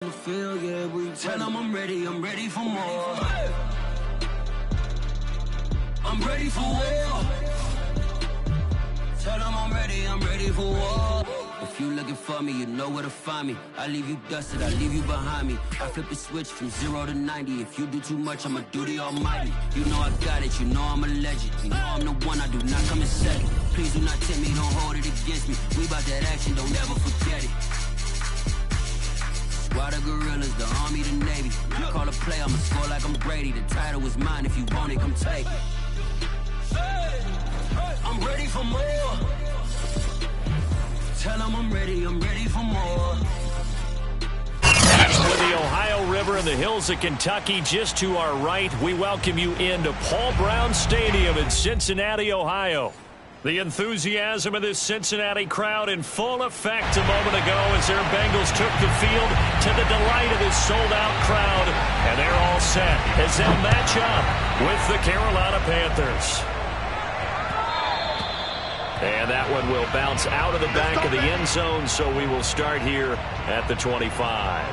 Tell them I'm ready for more. I'm ready for war. Tell them I'm ready for war. If you looking for me, you know where to find me. I leave you dusted, I leave you behind me. I flip the switch from 0 to 90. If you do too much, I'ma do the almighty. You know I got it, you know I'm a legend. You know I'm the one, I do not come in second. Please do not tempt me, don't hold it against me. We bout that action, don't ever forget it. Squad of gorillas, the army, the navy. I call a play, I'ma score like I'm Brady. The title is mine, if you want it, come take it. I'm ready for more. Tell them I'm ready for more. With the Ohio River and the hills of Kentucky just to our right, we welcome you into Paul Brown Stadium in Cincinnati, Ohio. The enthusiasm of this Cincinnati crowd in full effect a moment ago as their Bengals took the field to the delight of this sold-out crowd. And they're all set as they'll match up with the Carolina Panthers. And that one will bounce out of the back of the end zone, so we will start here at the 25.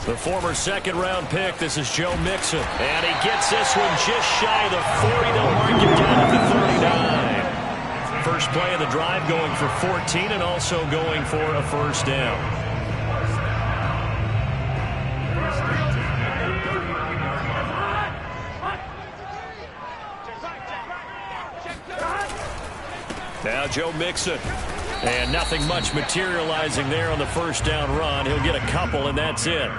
The former second-round pick, this is Joe Mixon. And he gets this one just shy of the 40. They'll mark him down at the 39. First play of the drive going for 14 and also going for a first down. Now Joe Mixon. And nothing much materializing there on the first down run. He'll get a couple, and that's it.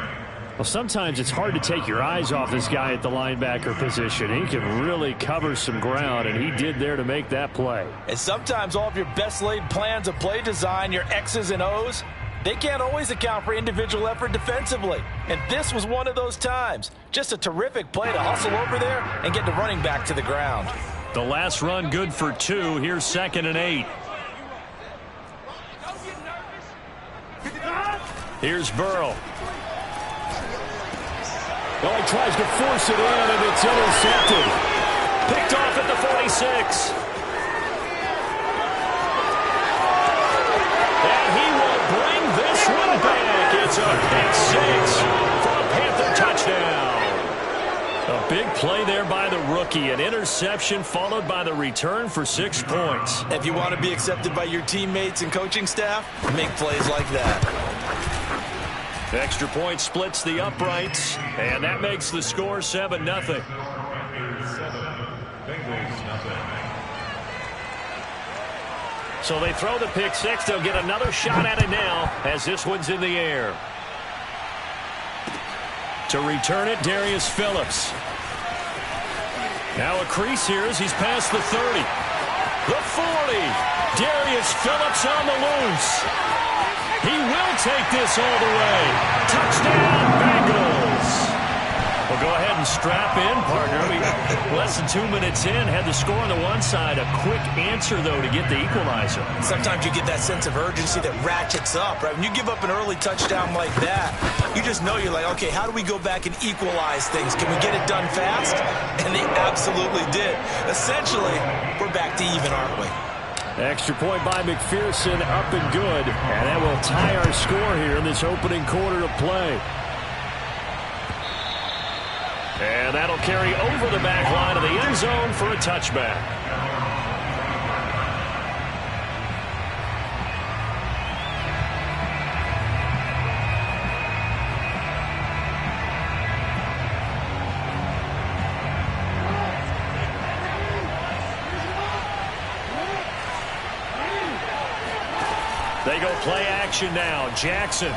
Well, sometimes it's hard to take your eyes off this guy at the linebacker position. He can really cover some ground, and he did there to make that play. And sometimes all of your best laid plans of play design, your X's and O's, they can't always account for individual effort defensively. And this was one of those times. Just a terrific play to hustle over there and get the running back to the ground. The last run good for 2. Here's 2nd and 8. Here's Burrow. Well, he tries to force it in, and it's intercepted. Picked off at the 46. And he will bring this one back. It's a pick 6 for a Panther touchdown. A big play there by the rookie. An interception followed by the return for 6 points. If you want to be accepted by your teammates and coaching staff, make plays like that. Extra point splits the uprights, and that makes the score 7-0. So they throw the pick 6. They'll get another shot at it now as this one's in the air. To return it, Darius Phillips. Now a crease here as he's past the 30. The 40. Darius Phillips on the loose. He will take this all the way. Touchdown, Bengals. Well, go ahead and strap in, partner. Less than 2 minutes in, had the score on the one side. A quick answer, though, to get the equalizer. Sometimes you get that sense of urgency that ratchets up, right? When you give up an early touchdown like that, you just know you're like, okay, how do we go back and equalize things? Can we get it done fast? And they absolutely did. Essentially, we're back to even, aren't we? Extra point by McPherson, up and good. And that will tie our score here in this opening quarter of play. And that'll carry over the back line of the end zone for a touchback. They go play action now. Jackson.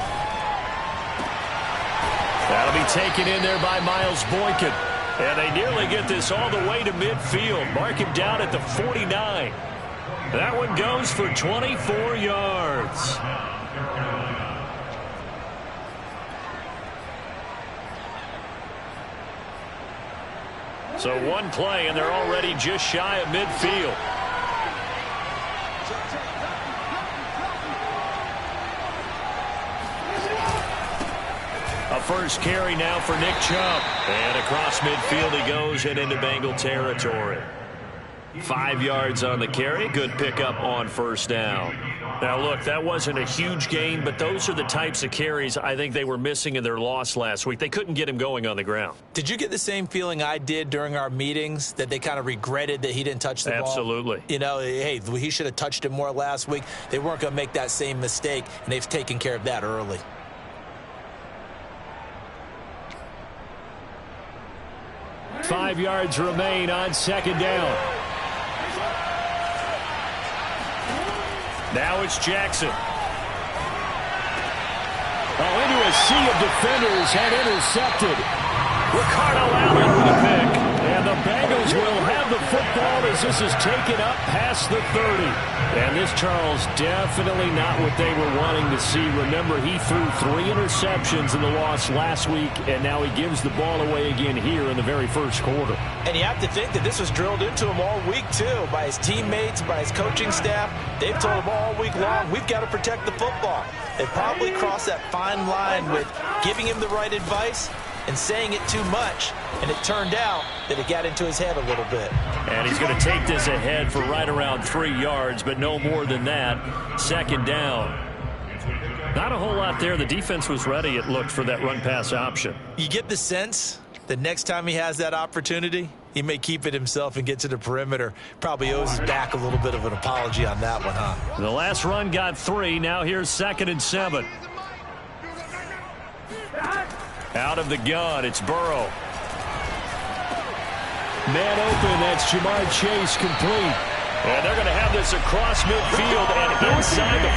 That'll be taken in there by Miles Boykin. And they nearly get this all the way to midfield. Mark him down at the 49. That one goes for 24 yards. So one play, and they're already just shy of midfield. first carry now for Nick Chubb. And across midfield he goes and into Bengal territory. 5 yards on the carry. Good pickup on first down. Now, look, that wasn't a huge gain, but those are the types of carries I think they were missing in their loss last week. They couldn't get him going on the ground. Did you get the same feeling I did during our meetings, that they kind of regretted that he didn't touch the ball? Absolutely. You know, hey, he should have touched it more last week. They weren't going to make that same mistake, and they've taken care of that early. Five yards remain on second down. Now it's Jackson. Oh, into a sea of defenders and intercepted. Ricardo Allen with a pick. And the Bengals will have the football as this is taken up past the 30. And this, Charles, definitely not what they were wanting to see. Remember, he threw 3 interceptions in the loss last week, and now he gives the ball away again here in the very first quarter. And you have to think that this was drilled into him all week, too, by his teammates, by his coaching staff. They've told him all week long, we've got to protect the football. They probably crossed that fine line with giving him the right advice and saying it too much, and it turned out that it got into his head a little bit. And he's going to take this ahead for right around 3 yards, but no more than that. Second down. Not a whole lot there. The defense was ready, it looked, for that run-pass option. You get the sense that next time he has that opportunity, he may keep it himself and get to the perimeter. Probably owes his back a little bit of an apology on that one, huh? The last run got 3. Now here's 2nd and 7. Out of the gun, it's Burrow. Man open, that's Jamar Chase complete. And they're going to have this across midfield and inside the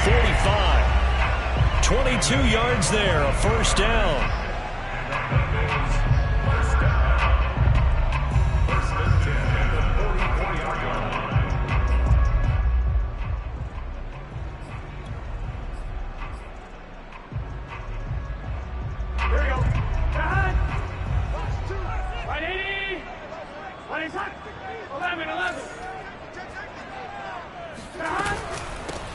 45. 22 yards there, a first down.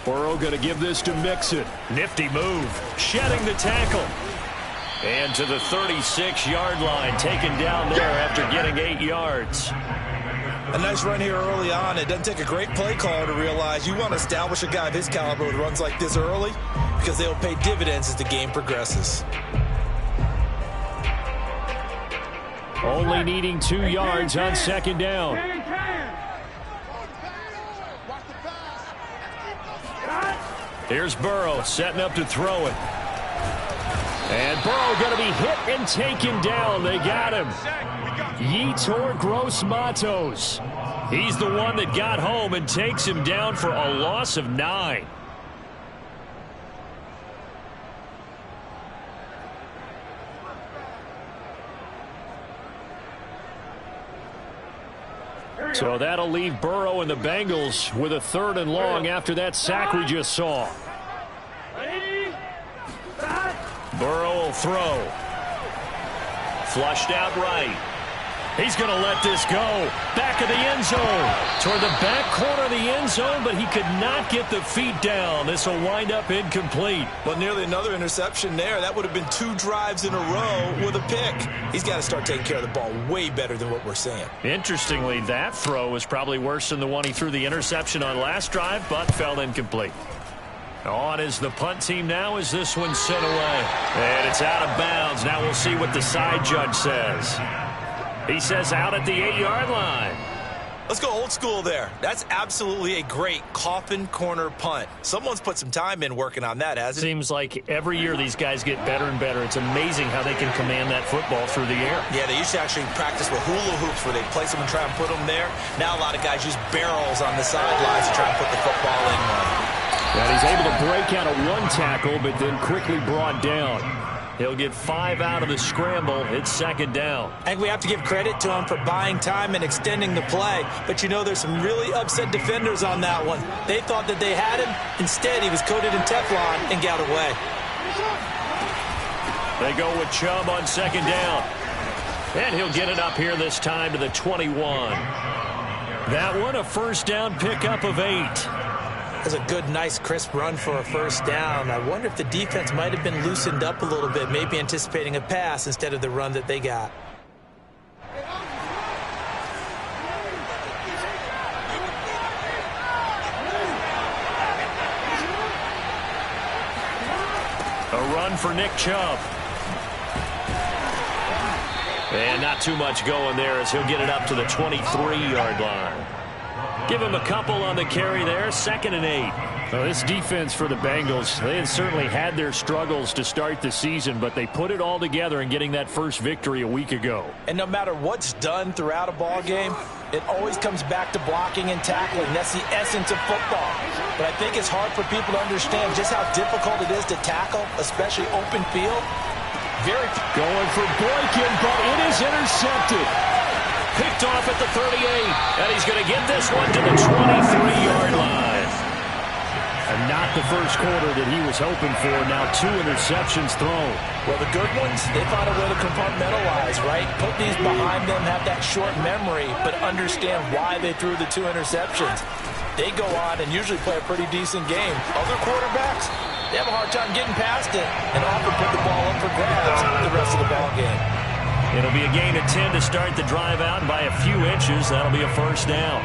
Burrow going to give this to Mixon. Nifty move, shedding the tackle. And to the 36-yard line, taken down there after getting 8 yards. A nice run here early on. It doesn't take a great play caller to realize you want to establish a guy of his caliber with runs like this early, because they'll pay dividends as the game progresses. Only needing 2 yards on second down. Here's Burrow setting up to throw it. And Burrow going to be hit and taken down. They got him. Yetur Gross-Matos. He's the one that got home and takes him down for a loss of 9. So that'll leave Burrow and the Bengals with a 3rd and long after that sack we just saw. Burrow will throw. Flushed out right. He's going to let this go. Back of the end zone. Toward the back corner of the end zone, but he could not get the feet down. This will wind up incomplete. Well, nearly another interception there. That would have been 2 drives in a row with a pick. He's got to start taking care of the ball way better than what we're seeing. Interestingly, that throw was probably worse than the one he threw the interception on last drive, but fell incomplete. On is the punt team now as this one's sent away. And it's out of bounds. Now we'll see what the side judge says. He says out at the 8-yard line. Let's go old school there. That's absolutely a great coffin corner punt. Someone's put some time in working on that, hasn't it? Seems like every year these guys get better and better. It's amazing how they can command that football through the air. Yeah, they used to actually practice with hula hoops where they place them and try and put them there. Now a lot of guys use barrels on the sidelines to try and put the football in. And he's able to break out of 1 tackle, but then quickly brought down. He'll get 5 out of the scramble. It's second down. I think we have to give credit to him for buying time and extending the play. But, you know, there's some really upset defenders on that one. They thought that they had him. Instead, he was coated in Teflon and got away. They go with Chubb on second down. And he'll get it up here this time to the 21. That one a first down pickup of 8. That's a good, nice, crisp run for a first down. I wonder if the defense might have been loosened up a little bit, maybe anticipating a pass instead of the run that they got. A run for Nick Chubb. And not too much going there as he'll get it up to the 23-yard line. Give him a couple on the carry there, 2nd and 8. Well, this defense for the Bengals, they had certainly had their struggles to start the season, but they put it all together in getting that first victory a week ago. And no matter what's done throughout a ball game, it always comes back to blocking and tackling. That's the essence of football. But I think it's hard for people to understand just how difficult it is to tackle, especially open field. Going for Boykin, but it is intercepted. Picked off at the 38, and he's going to get this one to the 23-yard line. And not the first quarter that he was hoping for. Now 2 interceptions thrown. Well, the good ones, they find a way to compartmentalize, right? Put these behind them, have that short memory, but understand why they threw the 2 interceptions. They go on and usually play a pretty decent game. Other quarterbacks, they have a hard time getting past it and often put the ball up for grabs the rest of the ball game. It'll be a gain of 10 to start the drive out, and by a few inches, that'll be a first down.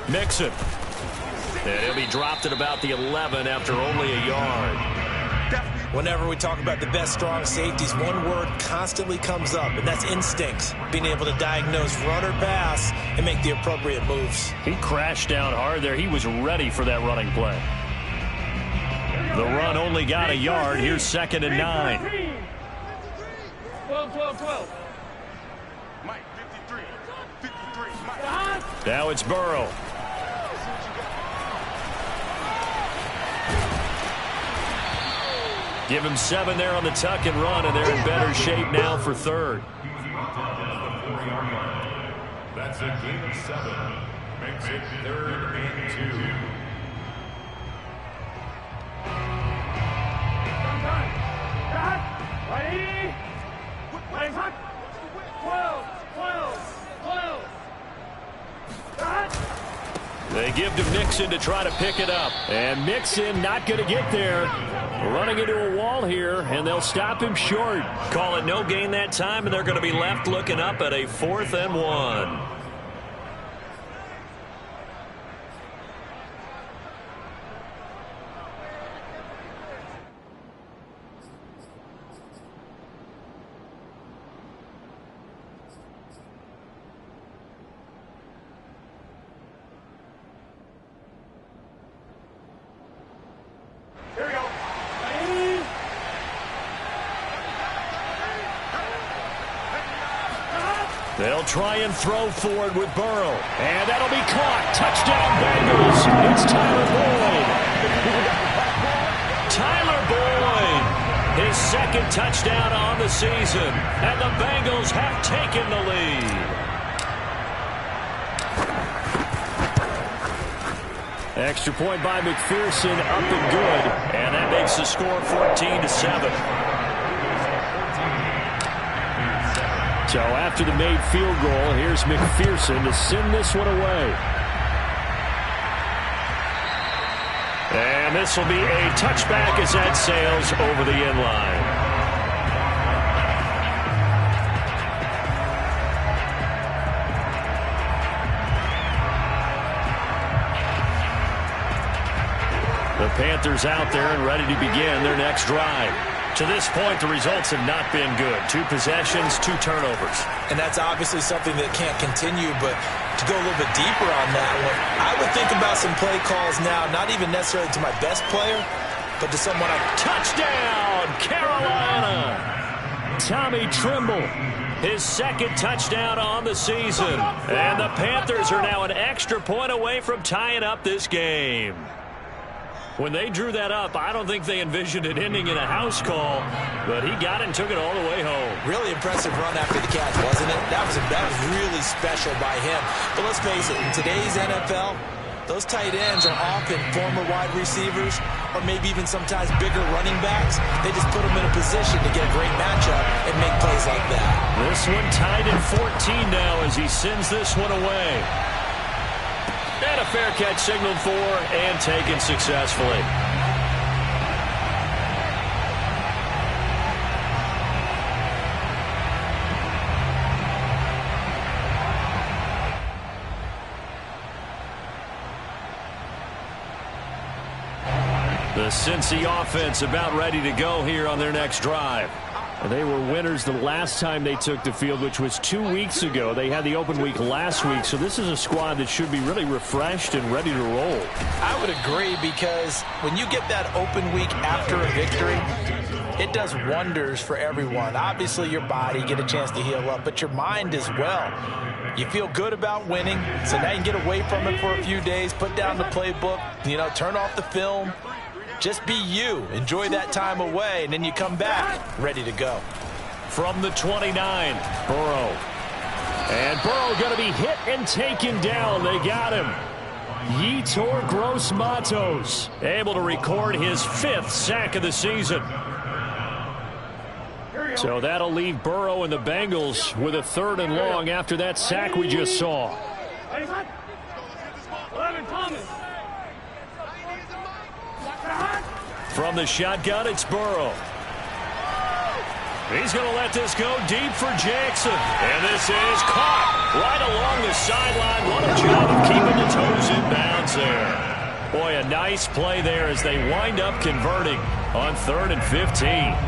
Mixon. And he'll be dropped at about the 11 after only a yard. Whenever we talk about the best strong safeties, one word constantly comes up, and that's instincts. Being able to diagnose run or pass and make the appropriate moves. He crashed down hard there. He was ready for that running play. The run only got a yard. Here's 2nd and 9. 12. Mike, 53. Mike. Now it's Burrow. Give him 7 there on the tuck and run, and they're in better shape now for 3rd. That's a gain of 7. Makes it 3rd and 2. Ready? 12. They give to Mixon to try to pick it up. And Mixon not going to get there. Running into a wall here, and they'll stop him short. Call it no gain that time, and they're going to be left looking up at a 4th and 1. They'll try and throw forward with Burrow. And that'll be caught. Touchdown, Bengals. It's Tyler Tyler Boyd, his 2nd touchdown on the season. And the Bengals have taken the lead. Extra point by McPherson, up and good. And that makes the score 14-7. So after the made field goal, here's McPherson to send this one away. And this will be a touchback as that sails over the end line. The Panthers out there and ready to begin their next drive. To this point, the results have not been good. 2 possessions, 2 turnovers. And that's obviously something that can't continue, but to go a little bit deeper on that one, I would think about some play calls now, not even necessarily to my best player, but to someone I... Touchdown, Carolina! Tommy Tremble, his 2nd touchdown on the season. And the Panthers are now an extra point away from tying up this game. When they drew that up, I don't think they envisioned it ending in a house call, but he got it and took it all the way home. Really impressive run after the catch, wasn't it? That was really special by him. But let's face it, in today's NFL, Those tight ends are often former wide receivers or maybe even sometimes bigger running backs. They just put them in a position to get a great matchup and make plays like that. This one tied at 14 now as he sends this one away. And a fair catch signaled for and taken successfully. The Cincy offense about ready to go here on their next drive. They were winners the last time they took the field, which was 2 weeks ago. They had the open week last week, so this is a squad that should be really refreshed and ready to roll. I would agree, because when you get that open week after a victory, it does wonders for everyone. Obviously, your body, get a chance to heal up, but your mind as well. You feel good about winning, so now you can get away from it for a few days, put down the playbook, turn off the film. Just be you. Enjoy that time away, and then you come back ready to go. From the 29, Burrow. And Burrow going to be hit and taken down. They got him. Yetur Gross-Matos able to record his 5th sack of the season. So that'll leave Burrow and the Bengals with a 3rd and long after that sack we just saw. From the shotgun, it's Burrow. He's going to let this go deep for Jackson. And this is caught right along the sideline. What a job of keeping the toes in bounds there. Boy, a nice play there as they wind up converting on 3rd and 15.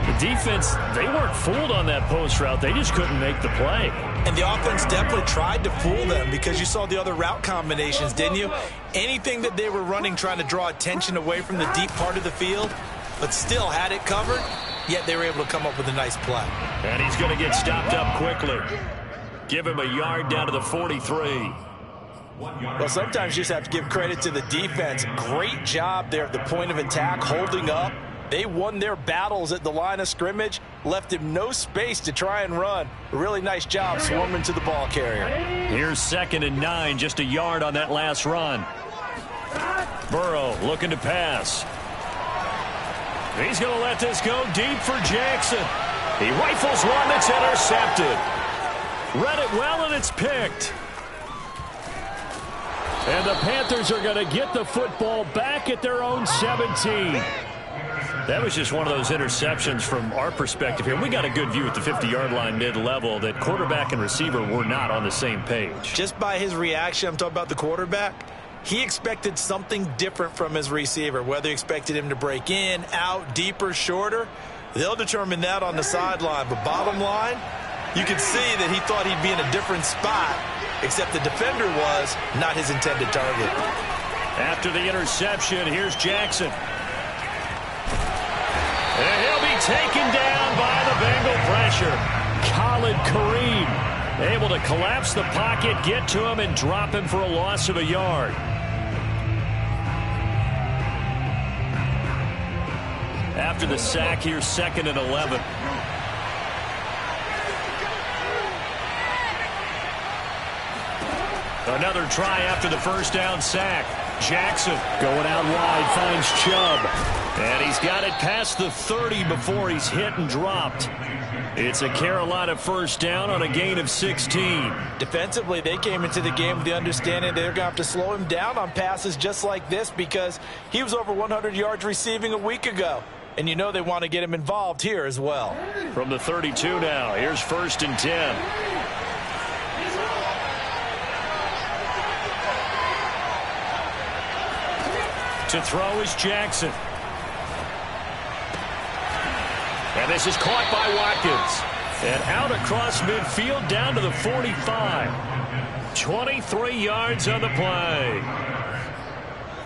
The defense, they weren't fooled on that post route. They just couldn't make the play. And the offense definitely tried to fool them, because you saw the other route combinations, didn't you? Anything that they were running trying to draw attention away from the deep part of the field, but still had it covered, yet they were able to come up with a nice play. And he's going to get stopped up quickly. Give him a yard down to the 43. Well, sometimes you just have to give credit to the defense. Great job there at the point of attack, holding up. They won their battles at the line of scrimmage, left him no space to try and run. A really nice job swarming to the ball carrier. Here's 2nd and 9, just a yard on that last run. Burrow looking to pass. He's going to let this go deep for Jackson. He rifles one that's intercepted. Read it well, and it's picked. And the Panthers are going to get the football back at their own 17. That was just one of those interceptions from our perspective here. We got a good view at the 50-yard line mid-level that quarterback and receiver were not on the same page. Just by his reaction, I'm talking about the quarterback, he expected something different from his receiver, whether he expected him to break in, out, deeper, shorter. They'll determine that on the sideline. But bottom line, you could see that he thought he'd be in a different spot, except the defender was not his intended target. After the interception, here's Jackson. And he'll be taken down by the Bengal pressure. Khalid Kareem able to collapse the pocket, get to him, and drop him for a loss of a yard. After the sack, here's 2nd and 11. Another try after the first down sack. Jackson going out wide, finds Chubb. And he's got it past the 30 before he's hit and dropped. It's a Carolina first down on a gain of 16. Defensively, they came into the game with the understanding they're going to have to slow him down on passes just like this, because he was over 100 yards receiving a week ago. And you know they want to get him involved here as well. From the 32 now, here's 1st and 10. To throw is Jackson. And this is caught by Watkins. And out across midfield down to the 45. 23 yards on the play.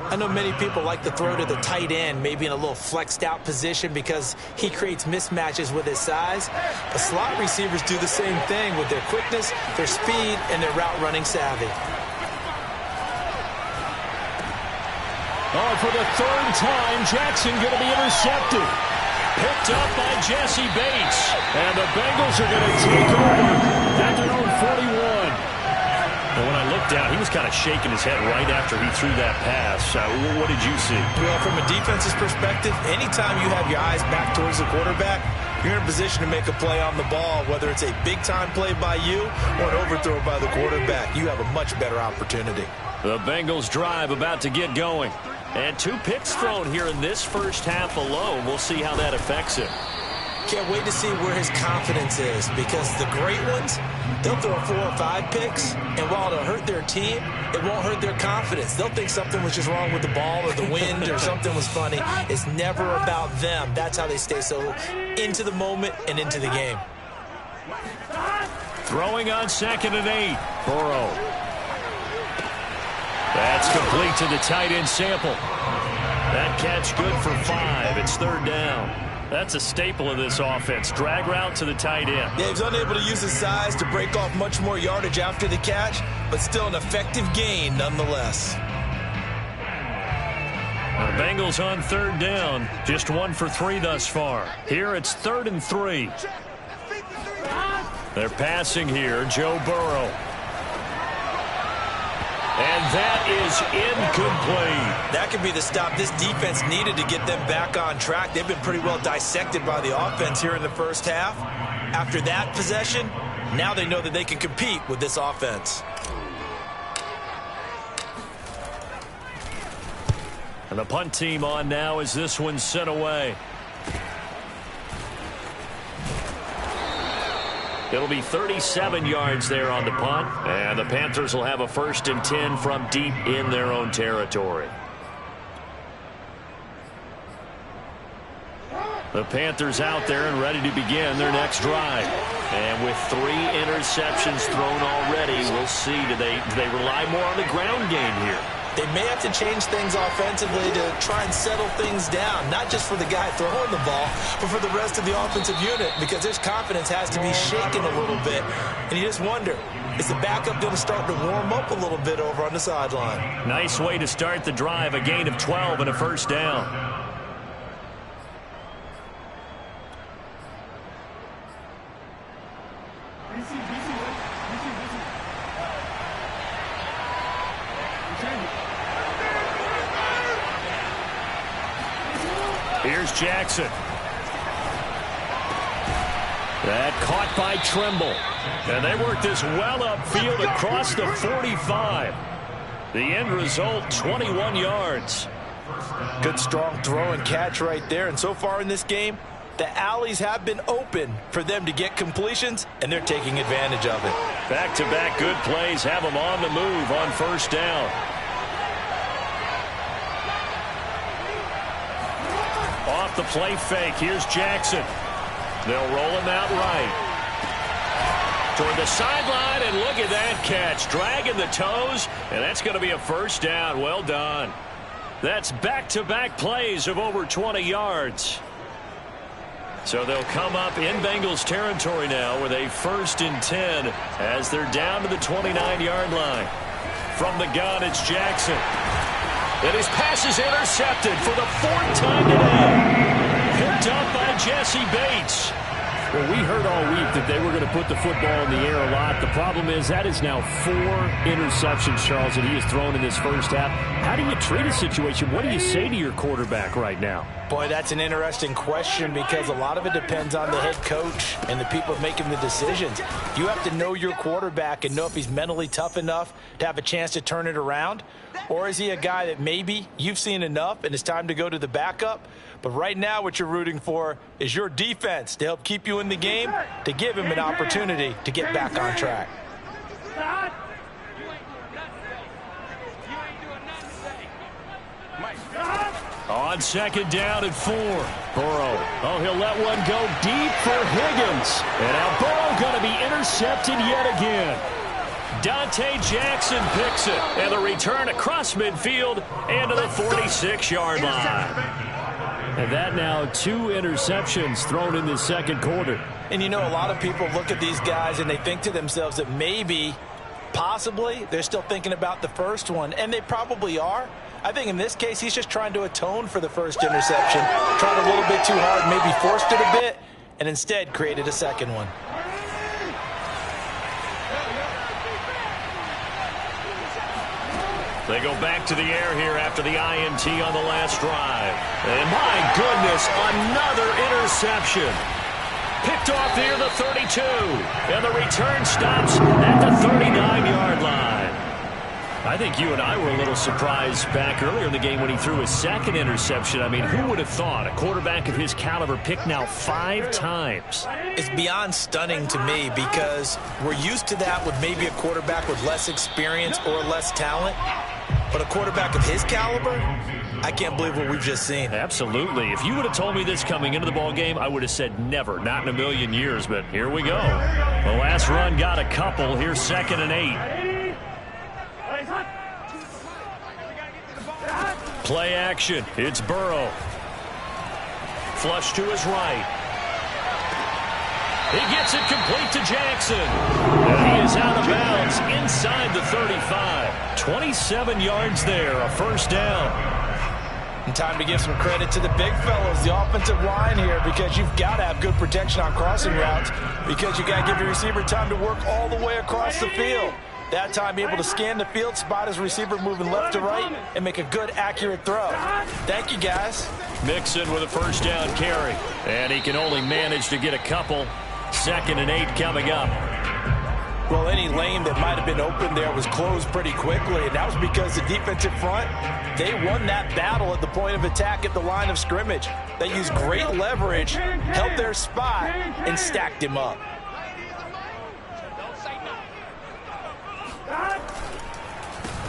I know many people like to throw to the tight end, maybe in a little flexed out position because he creates mismatches with his size. But slot receivers do the same thing with their quickness, their speed, and their route running savvy. Oh, for the 3rd time, Jackson going to be intercepted. Picked up by Jesse Bates. And the Bengals are going to take over at their own 41. And when I looked down, he was kind of shaking his head right after he threw that pass. What did you see? Well, from a defense's perspective, anytime you have your eyes back towards the quarterback, you're in a position to make a play on the ball, whether it's a big-time play by you or an overthrow by the quarterback. You have a much better opportunity. The Bengals drive about to get going. And 2 picks thrown here in this first half alone. We'll see how that affects him. Can't wait to see where his confidence is, because the great ones, they'll throw 4 or 5 picks, and while it'll hurt their team, it won't hurt their confidence. They'll think something was just wrong with the ball or the wind or something was funny. It's never about them. That's how they stay so into the moment and into the game. Throwing on 2nd and 8. Burrow. That's complete to the tight end Sample. That catch good for 5. It's 3rd down. That's a staple of this offense. Drag route to the tight end. Yeah, he's unable to use his size to break off much more yardage after the catch, but still an effective gain nonetheless. The Bengals on 3rd down. Just 1 for 3 thus far. Here it's 3rd and 3. They're passing here. Joe Burrow. And that is incomplete. That could be the stop this defense needed to get them back on track. They've been pretty well dissected by the offense here in the first half. After that possession, now they know that they can compete with this offense. And the punt team on now as this one's sent away. It'll be 37 yards there on the punt, and the Panthers will have a 1st and 10 from deep in their own territory. The Panthers out there and ready to begin their next drive. And with 3 interceptions thrown already, we'll see, do they rely more on the ground game here? They may have to change things offensively to try and settle things down, not just for the guy throwing the ball, but for the rest of the offensive unit, because his confidence has to be shaken a little bit. And you just wonder, is the backup going to start to warm up a little bit over on the sideline? Nice way to start the drive, a gain of 12 and a 1st down. Here's Jackson. That caught by Trimble. And they work this well upfield across the 45. The end result, 21 yards. Good strong throw and catch right there. And so far in this game, the alleys have been open for them to get completions, and they're taking advantage of it. Back-to-back good plays have them on the move on 1st down. Off the play fake, here's Jackson. They'll roll him out right. Toward the sideline, and look at that catch. Dragging the toes, and that's going to be a 1st down. Well done. That's back-to-back plays of over 20 yards. So they'll come up in Bengals territory now with a 1st and 10 as they're down to the 29-yard line. From the gun, it's Jackson. And his pass is intercepted for the 4th time today. Picked up by Jesse Bates. Well, we heard all week that they were going to put the football in the air a lot. The problem is that is now 4 interceptions, Charles, that he has thrown in this first half. How do you treat a situation? What do you say to your quarterback right now? Boy, that's an interesting question, because a lot of it depends on the head coach and the people making the decisions. You have to know your quarterback and know if he's mentally tough enough to have a chance to turn it around, or is he a guy that maybe you've seen enough and it's time to go to the backup? But right now what you're rooting for is your defense to help keep you in the game, to give him an opportunity to get back on track. On 2nd down and 4. Burrow. Oh, he'll let one go deep for Higgins. And now Burrow going to be intercepted yet again. Dante Jackson picks it. And the return across midfield and to the 46-yard line. And that now 2 interceptions thrown in the 2nd quarter. And you know, a lot of people look at these guys and they think to themselves that maybe, possibly, they're still thinking about the first one. And they probably are. I think in this case, he's just trying to atone for the first interception. Tried a little bit too hard, maybe forced it a bit, and instead created a second one. They go back to the air here after the INT on the last drive. And my goodness, another interception. Picked off near the 32. And the return stops at the 39-yard line. I think you and I were a little surprised back earlier in the game when he threw his second interception. I mean, who would have thought a quarterback of his caliber picked now 5 times? It's beyond stunning to me because we're used to that with maybe a quarterback with less experience or less talent. But a quarterback of his caliber, I can't believe what we've just seen. Absolutely. If you would have told me this coming into the ball game, I would have said never, not in a million years. But here we go. The last run got a couple. Here's 2nd and 8. Play action. It's Burrow. Flush to his right. He gets it complete to Jackson. And he is out of bounds inside the 35. 27 yards there, a first down. And time to give some credit to the big fellows, the offensive line here, because you've got to have good protection on crossing routes because you got to give your receiver time to work all the way across the field. That time, be able to scan the field, spot his receiver moving left to right, and make a good, accurate throw. Thank you, guys. Mixon with a first down carry. And he can only manage to get a couple. 2nd and 8 coming up. Well, any lane that might have been open there was closed pretty quickly, and that was because the defensive front, they won that battle at the point of attack at the line of scrimmage. They used great leverage, held their spot, and stacked him up.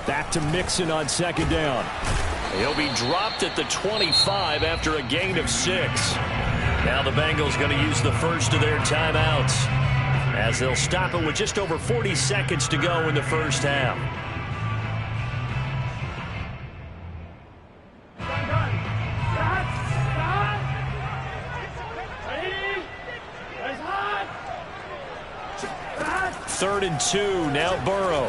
Back to Mixon on 2nd down. He'll be dropped at the 25 after a gain of 6. Now the Bengals going to use the first of their timeouts as they'll stop it with just over 40 seconds to go in the first half. Third and 2, now Burrow.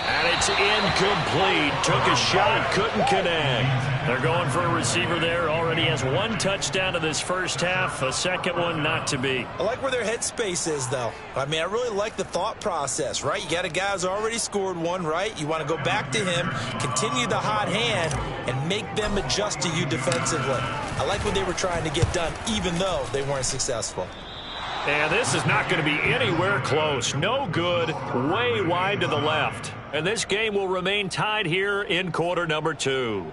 And it's incomplete. Took a shot, couldn't connect. They're going for a receiver there. Already has 1 touchdown in this first half. A second one not to be. I like where their headspace is, though. I mean, I really like the thought process, right? You got a guy who's already scored 1, right? You want to go back to him, continue the hot hand, and make them adjust to you defensively. I like what they were trying to get done, even though they weren't successful. And this is not going to be anywhere close. No good. Way wide to the left. And this game will remain tied here in quarter number 2.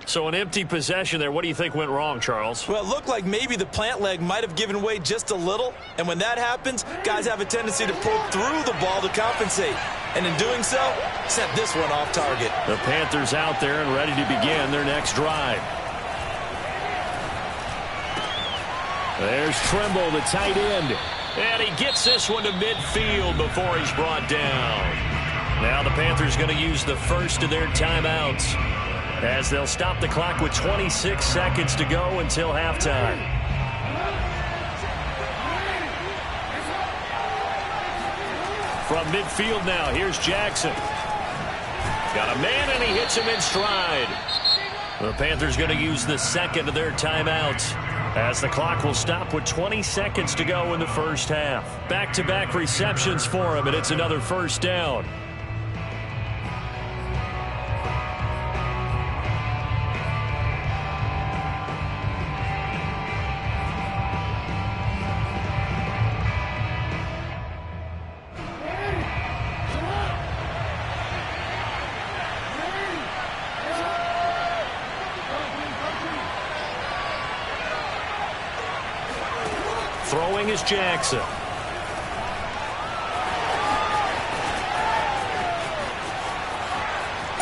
So an empty possession there. What do you think went wrong, Charles? Well, it looked like maybe the plant leg might have given way just a little. And when that happens, guys have a tendency to pull through the ball to compensate. And in doing so, sent this one off target. The Panthers out there and ready to begin their next drive. There's Trimble, the tight end. And he gets this one to midfield before he's brought down. Now the Panthers going to use the first of their timeouts as they'll stop the clock with 26 seconds to go until halftime. From midfield now, here's Jackson. Got a man and he hits him in stride. The Panthers going to use the second of their timeouts as the clock will stop with 20 seconds to go in the first half. Back-to-back receptions for him, and it's another first down. Throwing is Jackson.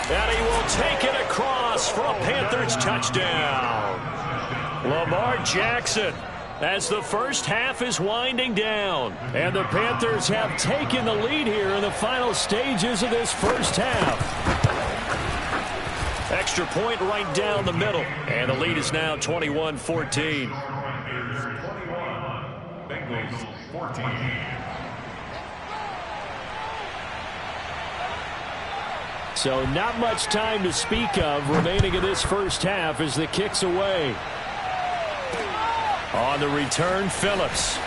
And he will take it across for a Panthers touchdown. Lamar Jackson as the first half is winding down. And the Panthers have taken the lead here in the final stages of this first half. Extra point right down the middle. And the lead is now 21-14. Bengals 14. So not much time to speak of remaining in this first half as the kick's away. On the return, Phillips.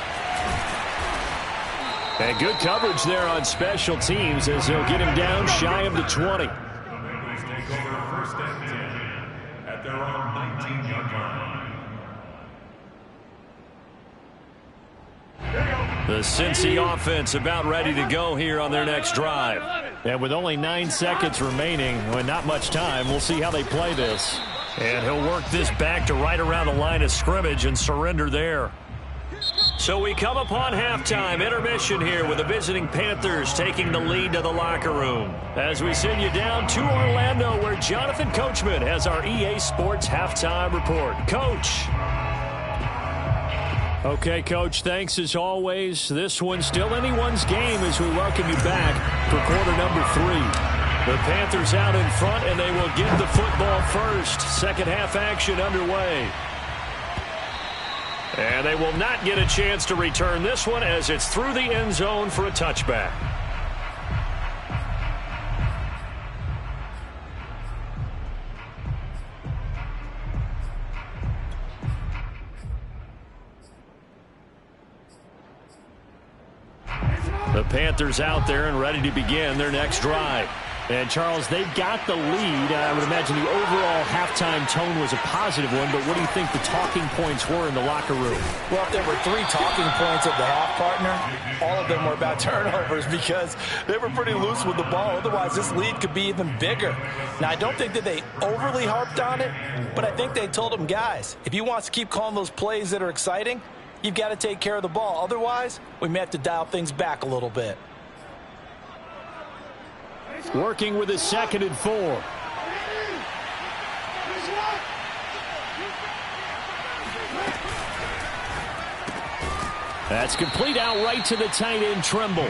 And good coverage there on special teams as they'll get him down shy of the 20. The Bengals take over first and 10 at their own 19-yard line. The Cincy offense about ready to go here on their next drive. And with only 9 seconds remaining, and not much time, we'll see how they play this. And he'll work this back to right around the line of scrimmage and surrender there. So we come upon halftime intermission here with the visiting Panthers taking the lead to the locker room. As we send you down to Orlando where Jonathan Coachman has our EA Sports halftime report. Coach. Okay, Coach, thanks as always. This one's still anyone's game as we welcome you back for quarter number 3. The Panthers out in front, and they will get the football first. Second half action underway. And they will not get a chance to return this one as it's through the end zone for a touchback. The Panthers out there and ready to begin their next drive. And, Charles, they've got the lead. I would imagine the overall halftime tone was a positive one, but what do you think the talking points were in the locker room? Well, if there were 3 talking points of the half, partner, all of them were about turnovers because they were pretty loose with the ball. Otherwise, this lead could be even bigger. Now, I don't think that they overly harped on it, but I think they told them, guys, if you want to keep calling those plays that are exciting, you've got to take care of the ball. Otherwise, we may have to dial things back a little bit. Working with a 2nd and 4. That's complete out right to the tight end, Trimble.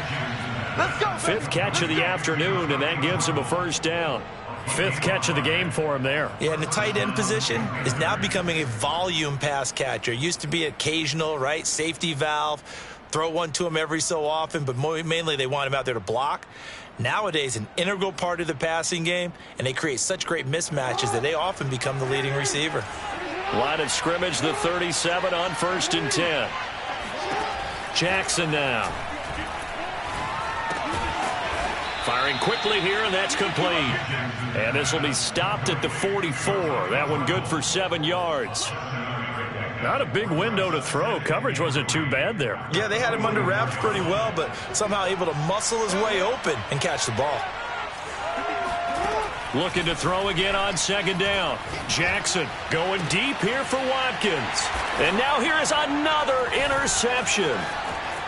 Let's go. 5th catch of the afternoon, and that gives him a first down. 5th catch of the game for him there. Yeah, and the tight end position is now becoming a volume pass catcher. Used to be occasional, right? Safety valve. Throw one to him every so often, but mainly they want him out there to block. Nowadays, an integral part of the passing game, and they create such great mismatches that they often become the leading receiver. Line of scrimmage, the 37 on 1st and 10. Jackson now. Firing quickly here, and that's complete. And this will be stopped at the 44. That one good for 7 yards. Not a big window to throw. Coverage wasn't too bad there. Yeah, they had him under wraps pretty well, but somehow able to muscle his way open and catch the ball. Looking to throw again on 2nd down. Jackson going deep here for Watkins. And now here is another interception.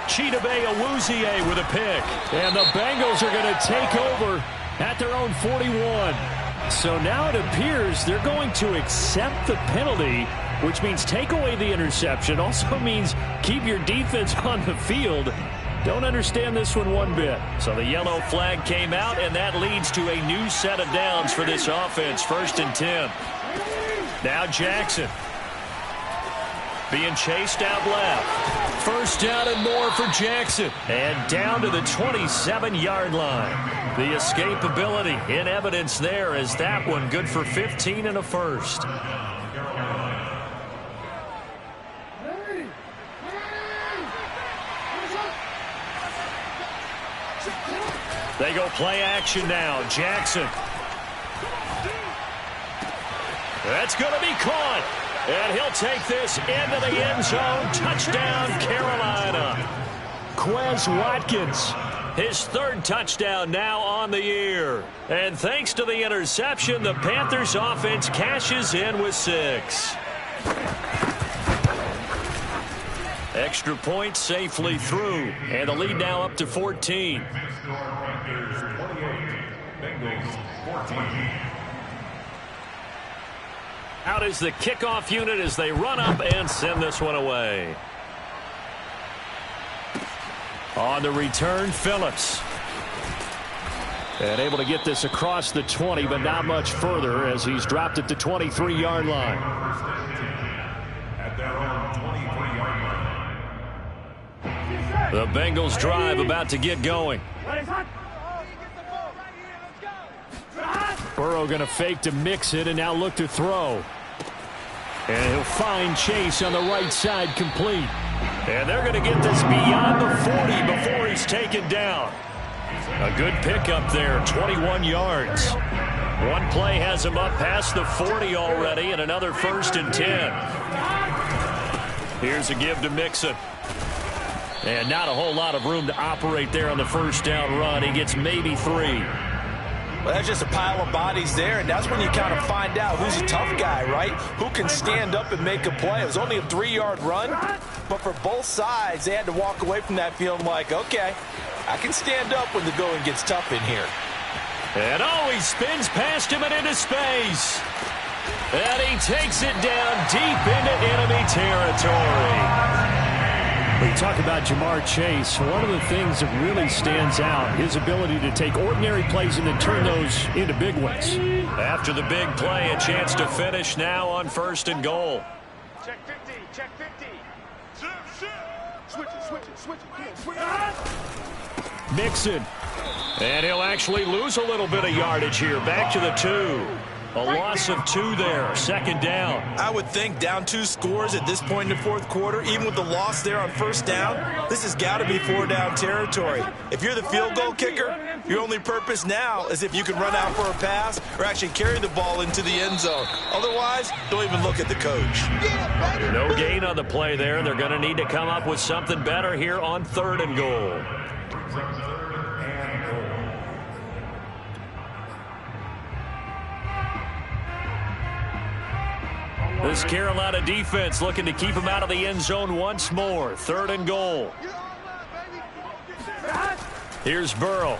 Chidobe Awuzie with a pick. And the Bengals are going to take over at their own 41. So now it appears they're going to accept the penalty, which means take away the interception. Also means keep your defense on the field. Don't understand this one bit. So the yellow flag came out, and that leads to a new set of downs for this offense. 1st and 10. Now Jackson being chased out left. First down and more for Jackson. And down to the 27-yard line. The escapability in evidence there as that one good for 15 and a first. They go play action now. Jackson. That's going to be caught. And he'll take this into the end zone. Touchdown, Carolina. Quez Watkins. His 3rd touchdown now on the year. And thanks to the interception, the Panthers offense cashes in with 6. Extra point safely through. And the lead now up to 14. Panthers 28, Bengals 14. Out is the kickoff unit as they run up and send this one away. On the return, Phillips. And able to get this across the 20, but not much further as he's dropped at the 23-yard line. At their own 23-yard line. The Bengals drive about to get going. Burrow going to fake to mix it and now look to throw. And he'll find Chase on the right side complete. And they're going to get this beyond the 40 before he's taken down. A good pickup there, 21 yards. One play has him up past the 40 already, and another 1st and 10. Here's a give to Mixon. And not a whole lot of room to operate there on the 1st down run. He gets maybe 3. Well, that's just a pile of bodies there, and that's when you kind of find out who's a tough guy, right? Who can stand up and make a play. It was only a 3-yard run, but for both sides, they had to walk away from that feeling like, okay, I can stand up when the going gets tough in here. And he spins past him and into space. And he takes it down deep into enemy territory. When you talk about Jamar Chase, one of the things that really stands out, his ability to take ordinary plays and then turn those into big ones. After the big play, a chance to finish now on 1st and goal. Check 50, check 50. Switch it. Mixon. And he'll actually lose a little bit of yardage here. Back to the 2. A loss of 2 there. 2nd down. I would think down 2 scores at this point in the 4th quarter, even with the loss there on 1st down, this has got to be 4-down territory. If you're the field goal kicker, your only purpose now is if you can run out for a pass or actually carry the ball into the end zone. Otherwise, don't even look at the coach. No gain on the play there. They're going to need to come up with something better here on 3rd and goal. This Carolina defense looking to keep him out of the end zone once more. 3rd and goal. Here's Burrow.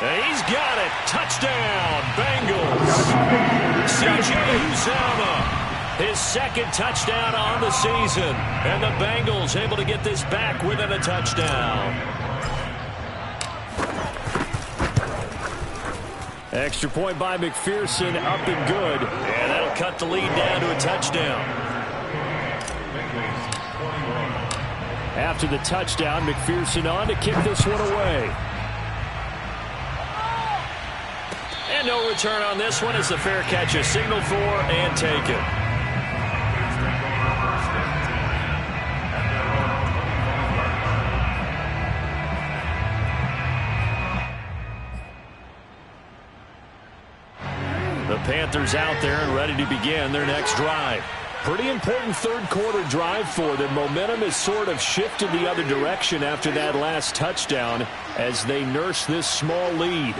And he's got it. Touchdown, Bengals. C.J. Uzomah, his 2nd touchdown on the season. And the Bengals able to get this back within a touchdown. Extra point by McPherson, up and good. And that'll cut the lead down to a touchdown. After the touchdown, McPherson on to kick this one away. And no return on this one as the fair catch is signaled for and taken. The Panthers out there and ready to begin their next drive. Pretty important 3rd quarter drive for them. Momentum has sort of shifted the other direction after that last touchdown as they nurse this small lead.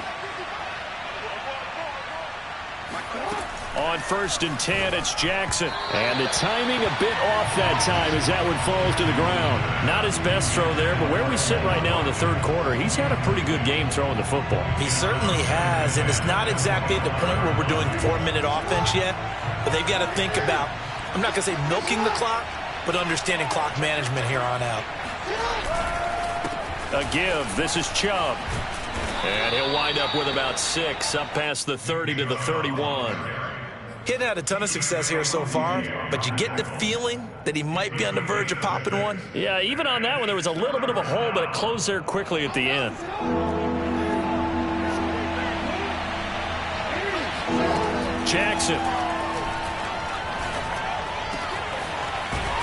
On 1st and 10, it's Jackson. And the timing a bit off that time as that one falls to the ground. Not his best throw there, but where we sit right now in the 3rd quarter, he's had a pretty good game throwing the football. He certainly has, and it's not exactly at the point where we're doing 4-minute offense yet, but they've got to think about, I'm not going to say milking the clock, but understanding clock management here on out. A give. This is Chubb. And he'll wind up with about 6, up past the 30 to the 31. He hadn't had a ton of success here so far, but you get the feeling that he might be on the verge of popping one. Yeah, even on that one, there was a little bit of a hole, but it closed there quickly at the end. Jackson.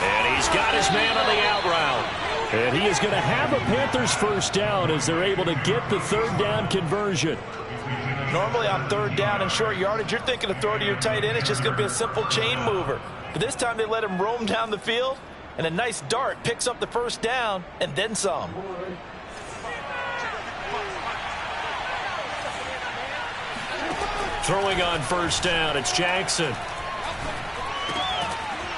And he's got his man on the out route. And he is going to have a Panthers 1st down as they're able to get the 3rd down conversion. Normally on 3rd down and short yardage, you're thinking of throw to your tight end. It's just going to be a simple chain mover. But this time they let him roam down the field, and a nice dart picks up the 1st down and then some. Throwing on 1st down, it's Jackson.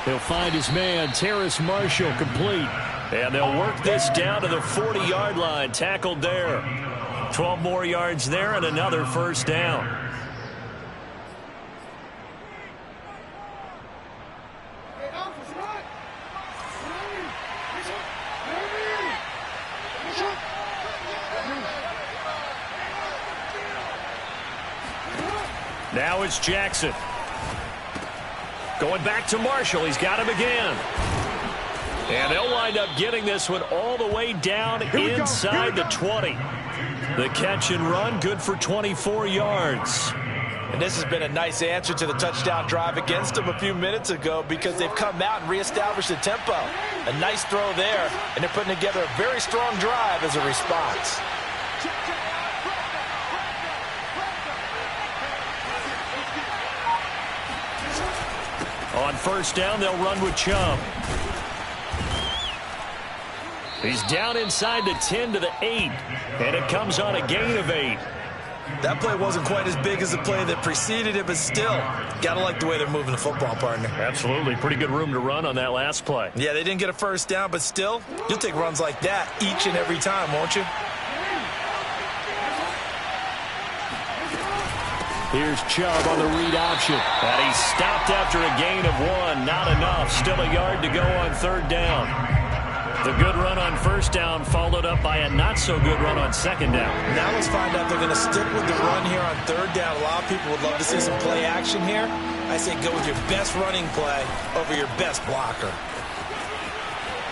He'll find his man, Terrace Marshall, complete. And they'll work this down to the 40-yard line, tackled there. 12 more yards there and another 1st down. Now it's Jackson. Going back to Marshall. He's got him again. And they'll wind up getting this one all the way down inside the 20. The catch and run, good for 24 yards. And this has been a nice answer to the touchdown drive against them a few minutes ago because they've come out and reestablished the tempo. A nice throw there, and they're putting together a very strong drive as a response. On first down, they'll run with Chubb. He's down inside the 10 to the 8, and it comes on a gain of 8. That play wasn't quite as big as the play that preceded it, but still, gotta like the way they're moving the football, partner. Absolutely. Pretty good room to run on that last play. Yeah, they didn't get a first down, but still, you'll take runs like that each and every time, won't you? Here's Chubb on the read option. And he's stopped after a gain of 1. Not enough. Still a yard to go on third down. The good run on first down followed up by a not-so-good run on second down. Now let's find out they're going to stick with the run here on third down. A lot of people would love to see some play action here. I say go with your best running play over your best blocker.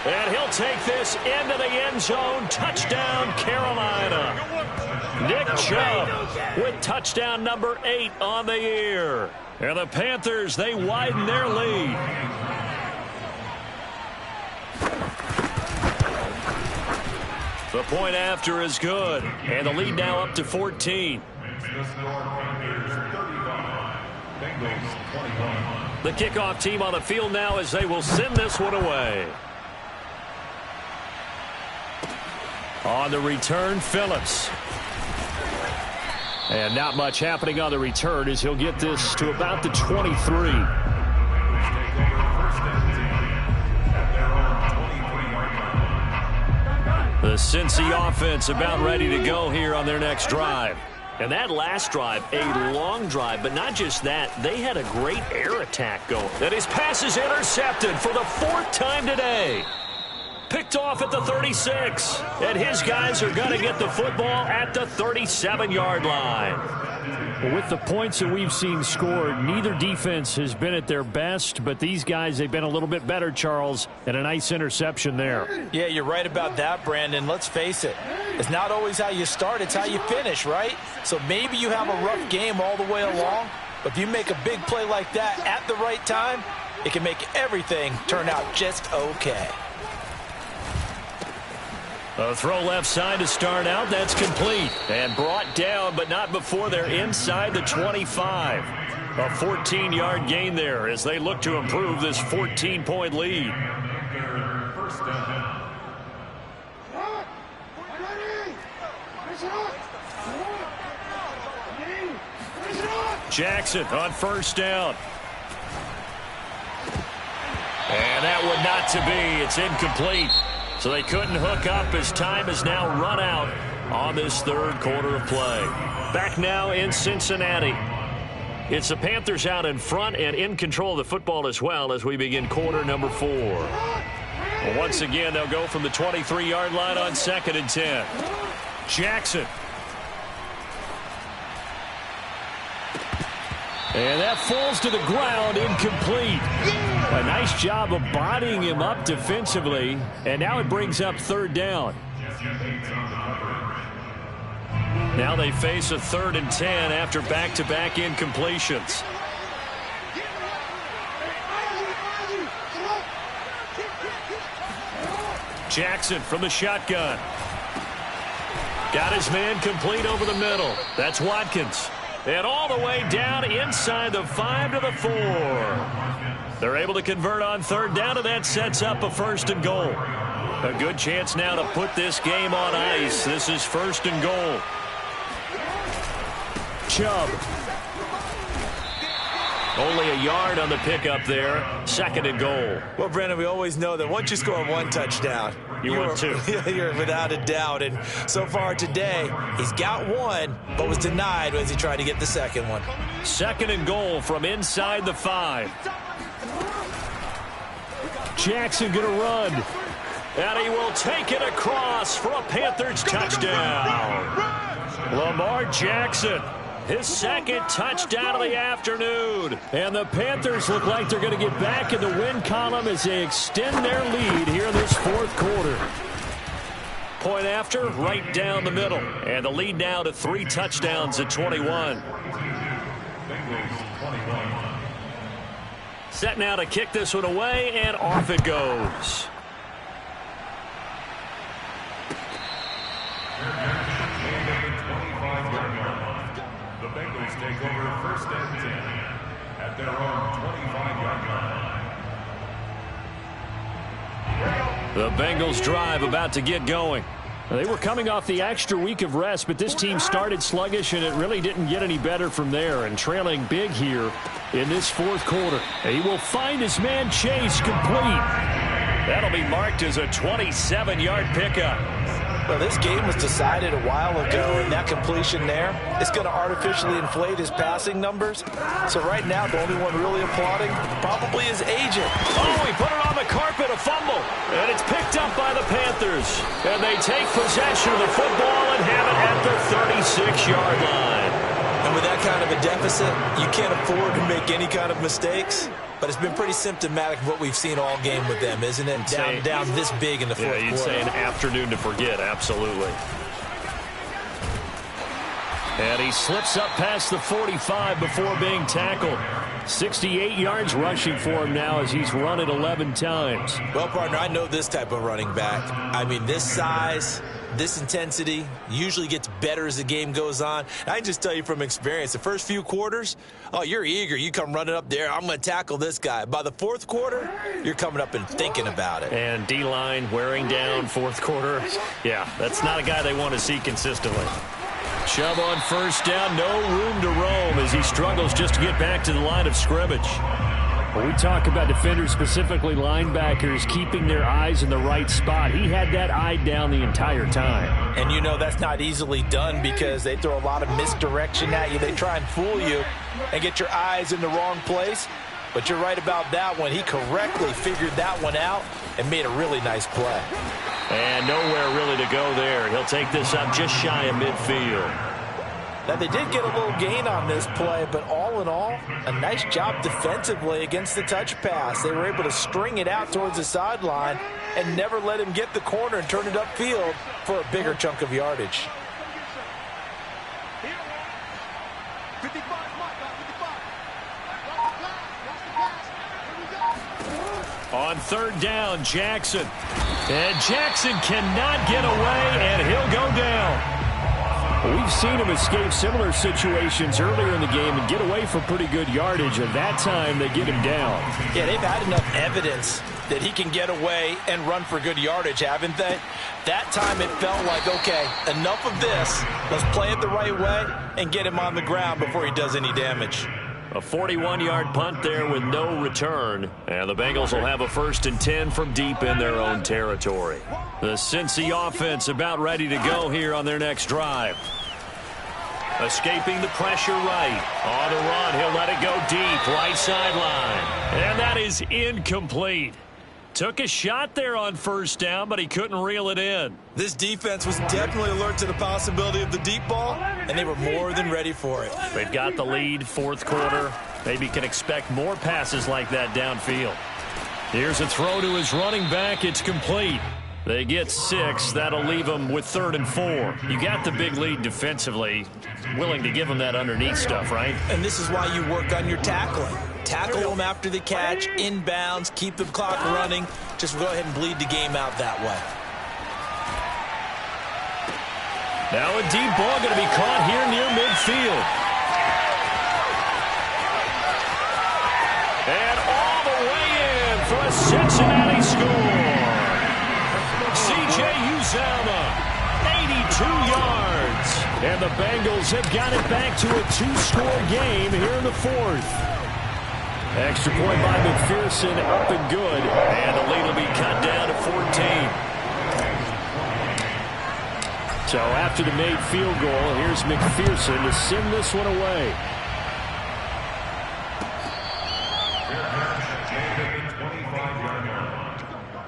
And he'll take this into the end zone. Touchdown, Carolina. Nick Chubb with touchdown number 8 on the year. And the Panthers, they widen their lead. The point after is good. And the lead now up to 14. The kickoff team on the field now as they will send this one away. On the return, Phillips. And not much happening on the return as he'll get this to about the 23. The Cincy offense about ready to go here on their next drive. And that last drive, a long drive, but not just that, they had a great air attack going. And his pass is intercepted for the 4th time today. Picked off at the 36. And his guys are going to get the football at the 37-yard line. Well, with the points that we've seen scored, neither defense has been at their best, but these guys, they've been a little bit better, Charles, and a nice interception there. Yeah, you're right about that, Brandon. Let's face it. It's not always how you start, it's how you finish, right? So maybe you have a rough game all the way along, but if you make a big play like that at the right time, it can make everything turn out just okay. A throw left side to start out. That's complete. And brought down, but not before they're inside the 25. A 14-yard gain there as they look to improve this 14-point lead. Jackson on first down. And that one not to be. It's incomplete. So they couldn't hook up as time has now run out on this third quarter of play. Back now in Cincinnati. It's the Panthers out in front and in control of the football as well as we begin quarter number 4. Well, once again, they'll go from the 23-yard line on 2nd and 10. Jackson. And that falls to the ground, incomplete. A nice job of bodying him up defensively, and now it brings up third down. Now they face a 3rd and 10 after back-to-back incompletions. Jackson from the shotgun. Got his man complete over the middle. That's Watkins. And all the way down inside the 5 to the 4. They're able to convert on third down, and that sets up a 1st and goal. A good chance now to put this game on ice. This is 1st and goal. Chubb. Only a yard on the pickup there. 2nd and goal. Well, Brandon, we always know that once you score 1 touchdown, you're 2. You're without a doubt. And so far today, he's got 1, but was denied as he tried to get the 2nd one. 2nd and goal from inside the 5. Jackson going to run. And he will take it across for a Panthers touchdown. Lamar Jackson. His 2nd touchdown of the afternoon. And the Panthers look like they're going to get back in the win column as they extend their lead here in this 4th quarter. Point after, right down the middle. And the lead now to 3 touchdowns at 21. Set now to kick this one away, and off it goes. The Bengals take over first and 10 at their own 25-yard line. The Bengals drive about to get going. They were coming off the extra week of rest, but this team started sluggish, and it really didn't get any better from there, and trailing big here in this fourth quarter. He will find his man Chase complete. That'll be marked as a 27-yard pickup. Well, this game was decided a while ago, and that completion there is going to artificially inflate his passing numbers. So right now, the only one really applauding probably his agent. Oh, he put it on the carpet, a fumble. And it's picked up by the Panthers. And they take possession of the football and have it at the 36-yard line. And with that kind of a deficit, you can't afford to make any kind of mistakes. But it's been pretty symptomatic of what we've seen all game with them, isn't it? Down this big in the fourth quarter. Yeah, you'd say an afternoon to forget, absolutely. And he slips up past the 45 before being tackled. 68 yards rushing for him now as he's run it 11 times. Well, partner, I know this type of running back. I mean, this size, this intensity usually gets better as the game goes on. And I can just tell you from experience, the first few quarters, oh, you're eager. You come running up there, I'm going to tackle this guy. By the fourth quarter, you're coming up and thinking about it. And D-line wearing down fourth quarter. Yeah, that's not a guy they want to see consistently. Chubb on first down, no room to roam as he struggles just to get back to the line of scrimmage. When we talk about defenders, specifically linebackers, keeping their eyes in the right spot, he had that eye down the entire time. And you know that's not easily done because they throw a lot of misdirection at you. They try and fool you and get your eyes in the wrong place. But you're right about that one. He correctly figured that one out and made a really nice play. And nowhere really to go there. He'll take this up just shy of midfield. Now, they did get a little gain on this play, but all in all, a nice job defensively against the touch pass. They were able to string it out towards the sideline and never let him get the corner and turn it upfield for a bigger chunk of yardage. On third down, Jackson. And Jackson cannot get away, and he'll go down. We've seen him escape similar situations earlier in the game and get away for pretty good yardage, and that time they get him down. Yeah, they've had enough evidence that he can get away and run for good yardage, haven't they? That time it felt like, okay, enough of this. Let's play it the right way and get him on the ground before he does any damage. A 41-yard punt there with no return. And the Bengals will have a 1st and 10 from deep in their own territory. The Cincy offense about ready to go here on their next drive. Escaping the pressure right. On the run, he'll let it go deep, right sideline. And that is incomplete. Took a shot there on first down, but he couldn't reel it in. This defense was definitely alert to the possibility of the deep ball, and they were more than ready for it. They've got the lead, fourth quarter. Maybe can expect more passes like that downfield. Here's a throw to his running back. It's complete. They get 6. That'll leave them with 3rd and 4. You got the big lead defensively. Willing to give them that underneath stuff, right? And this is why you work on your tackling. Tackle them after the catch, inbounds, keep the clock running. Just go ahead and bleed the game out that way. Now a deep ball going to be caught here near midfield. And all the way in for a Cincinnati score. C.J. Uzomah, 82 yards. And the Bengals have got it back to a 2-score game here in the fourth. Extra point by McPherson, up and good. And the lead will be cut down to 14. So after the made field goal, here's McPherson to send this one away.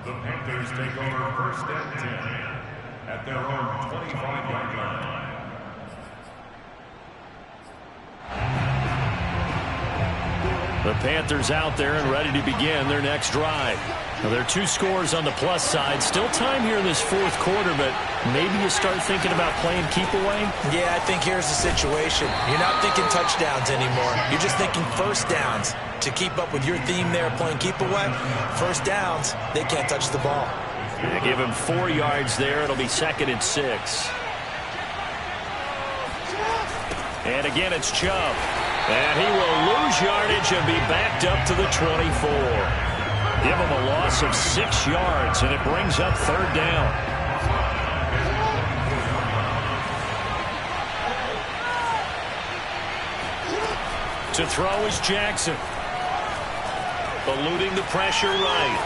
The Panthers take over 1st and 10 at their own 25-yard line. The Panthers out there and ready to begin their next drive. Now, there are 2 scores on the plus side. Still time here in this fourth quarter, but maybe you start thinking about playing keep away? Yeah, I think here's the situation. You're not thinking touchdowns anymore. You're just thinking first downs. to keep up with your theme there, playing keep away. First downs, they can't touch the ball. They give him 4 yards there. It'll be 2nd and 6. And again, it's Chubb. And he will lose yardage and be backed up to the 24. Give him a loss of 6 yards, and it brings up 3rd down. To throw is Jackson. Eluding the pressure right.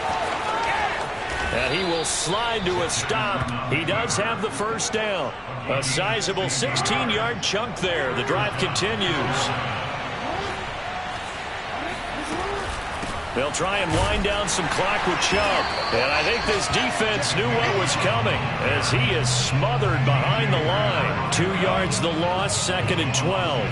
And he will slide to a stop. He does have the first down. A sizable 16-yard chunk there. The drive continues. They'll try and wind down some clock with Chubb. And I think this defense knew what was coming as he is smothered behind the line. 2 yards the loss, 2nd and 12.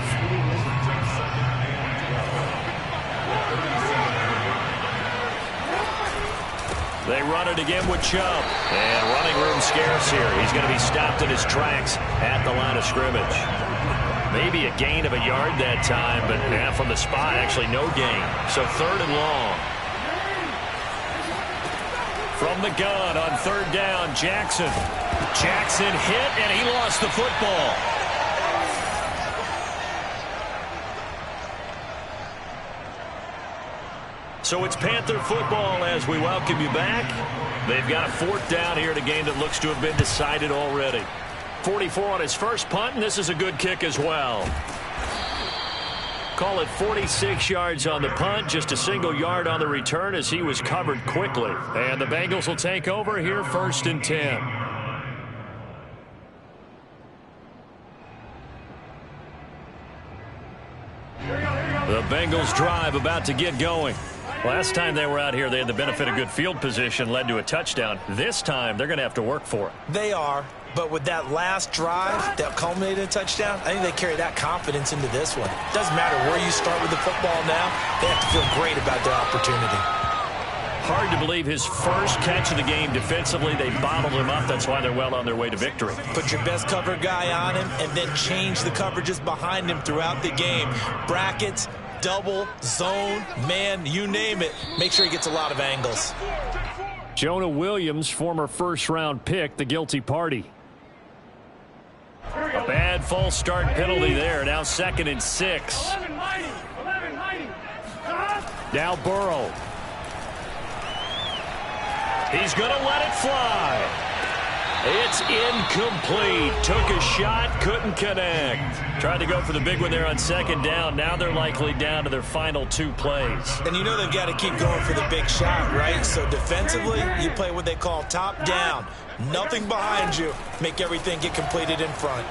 They run it again with Chubb. And running room scarce here. He's going to be stopped in his tracks at the line of scrimmage. Maybe a gain of a yard that time, but from the spot, actually no gain. So 3rd and long. From the gun on 3rd down, Jackson. Jackson hit, and he lost the football. So it's Panther football as we welcome you back. They've got a 4th down here in a game that looks to have been decided already. 44 on his first punt, and this is a good kick as well. Call it 46 yards on the punt, just a single yard on the return as he was covered quickly. And the Bengals will take over here 1st and 10. The Bengals drive about to get going. Last time they were out here, they had the benefit of good field position, led to a touchdown. This time, they're going to have to work for it. They are, but with that last drive that culminated in a touchdown, I think they carry that confidence into this one. Doesn't matter where you start with the football now, they have to feel great about their opportunity. Hard to believe his first catch of the game defensively. They bottled him up. That's why they're well on their way to victory. Put your best cover guy on him and then change the coverages behind him throughout the game. Brackets, double, zone, man, you name it. Make sure he gets a lot of angles. Jonah Williams, former first-round pick, the guilty party. A bad false start penalty there. Now 2nd and 6. Now Burrow. He's going to let it fly. It's incomplete. Took a shot, couldn't connect. Tried to go for the big one there on 2nd down. Now they're likely down to their final 2 plays. And you know they've got to keep going for the big shot, right? So defensively, you play what they call top down. Nothing behind you. Make everything get completed in front.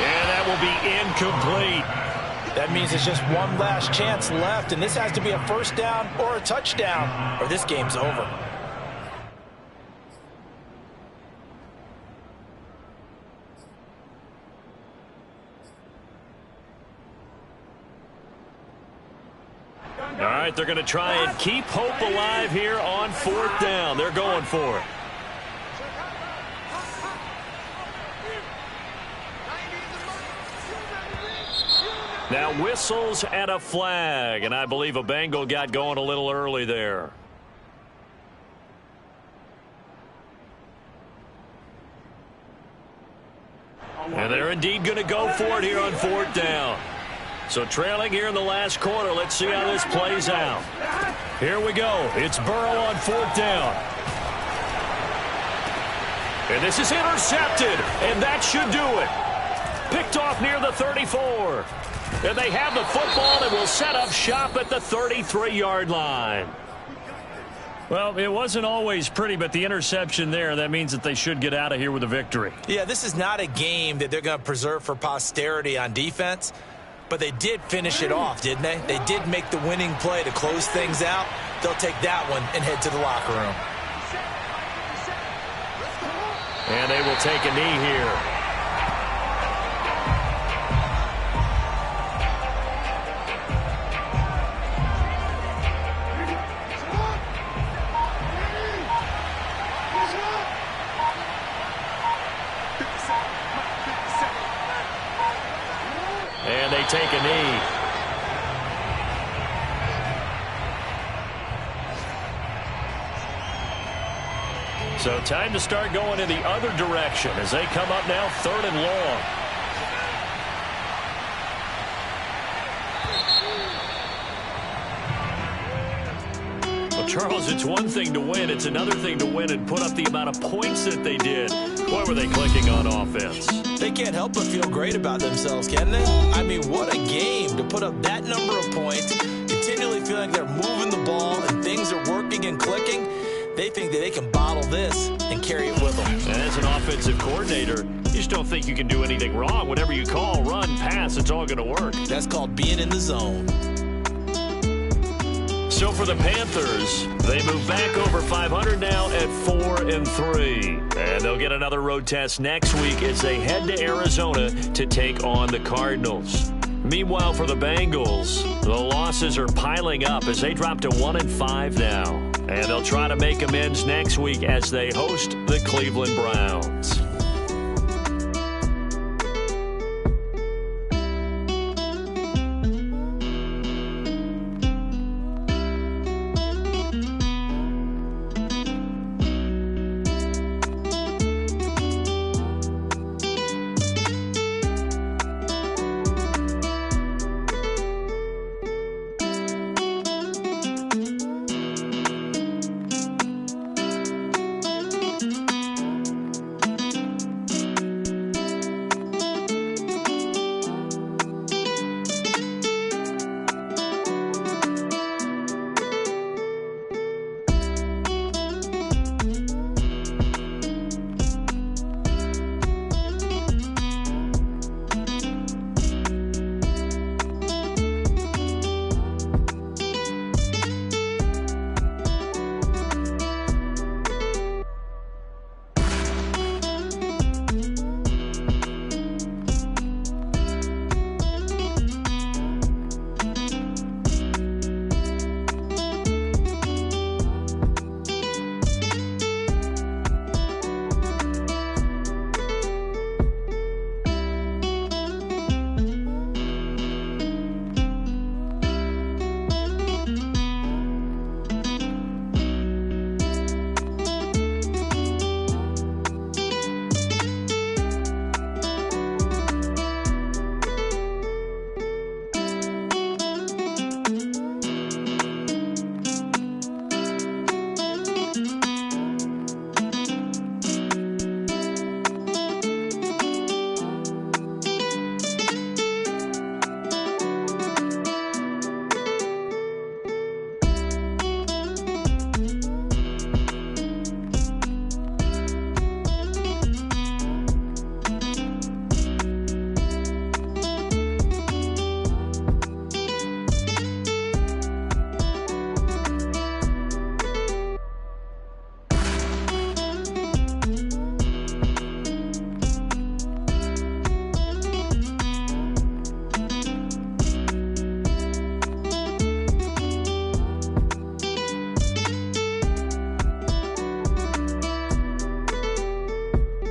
And that will be incomplete. That means it's just one last chance left, and this has to be a first down or a touchdown, or this game's over. All right, they're going to try and keep hope alive here on 4th down. They're going for it. Now whistles and a flag, and I believe a Bengal got going a little early there. And they're indeed going to go for it here on 4th down. So trailing here in the last quarter, let's see how this plays out. Here we go. It's Burrow on 4th down. And this is intercepted, and that should do it. Picked off near the 34. And they have the football and will set up shop at the 33-yard line. Well, it wasn't always pretty, but the interception there, that means that they should get out of here with a victory. Yeah, this is not a game that they're going to preserve for posterity on defense, but they did finish it off, didn't they? They did make the winning play to close things out. They'll take that one and head to the locker room. And they will take a knee here. And they take a knee. So time to start going in the other direction as they come up now 3rd and long. Well, Charles, it's one thing to win. It's another thing to win and put up the amount of points that they did. Boy, were they clicking on offense. They can't help but feel great about themselves, can they? I mean, what a game to put up that number of points, continually feeling they're moving the ball and things are working and clicking. They think that they can bottle this and carry it with them. And as an offensive coordinator, you just don't think you can do anything wrong. Whatever you call, run, pass, it's all going to work. That's called being in the zone. So for the Panthers, they move back over 500 now at 4-3. And they'll get another road test next week as they head to Arizona to take on the Cardinals. Meanwhile, for the Bengals, the losses are piling up as they drop to 1-5 now. And they'll try to make amends next week as they host the Cleveland Browns.